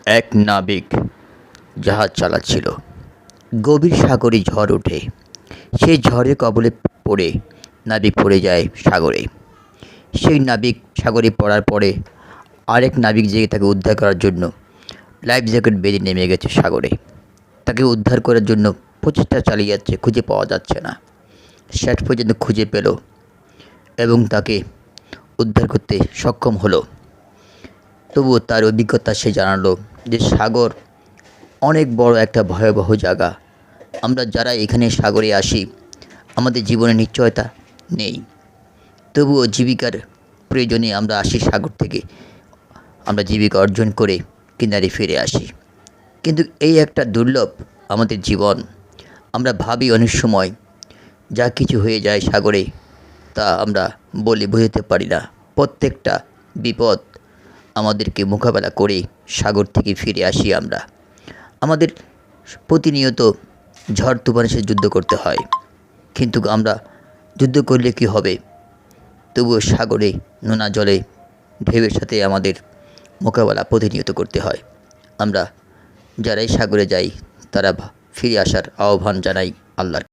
এক নাবিক জাহাজ চালাচ্ছিল। গভীর সাগরে ঝড় ওঠে। সেই ঝড়ের কবলে পড়ে নাবিক পড়ে যায় সাগরে। সেই নাবিক সাগরে পড়ার পরে আরেক নাবিক জেগে তাকে উদ্ধার করার জন্য লাইফ জ্যাকেট বেঁধে নেমে গেছে সাগরে। তাকে উদ্ধার করার জন্য প্রচেষ্টা চালিয়ে যাচ্ছে, খুঁজে পাওয়া যাচ্ছে না। শেষ পর্যন্ত খুঁজে পেল এবং তাকে উদ্ধার করতে সক্ষম হলো। তবুও তার অভিজ্ঞতা সে জানালো যে সাগর অনেক বড় একটা ভয়াবহ জায়গা। আমরা যারা এখানে সাগরে আসি আমাদের জীবনে নিশ্চয়তা নেই, তবুও জীবিকার প্রয়োজনে আমরা আসি সাগর থেকে। আমরা জীবিকা অর্জন করে কিনারে ফিরে আসি। কিন্তু এই একটা দুর্লভ আমাদের জীবন। আমরা ভাবি অনেক সময় যা কিছু হয়ে যায় সাগরে তা আমরা বলে বোঝাতে পারি না। প্রত্যেকটা বিপদ আমাদেরকে মোকাবেলা করে সাগর থেকে ফিরে আসি আমরা। আমাদের প্রতিনিয়ত ঝড় তুফানের সাথে যুদ্ধ করতে হয়, কিন্তু আমরা যুদ্ধ করলে কি হবে? তবুও সাগরে নোনা জলে ঢেউয়ের সাথে আমাদের মোকাবেলা প্রতিনিয়ত করতে হয়। আমরা যারাই সাগরে যাই তারা ফিরে আসার আহ্বান জানাই আল্লাহর।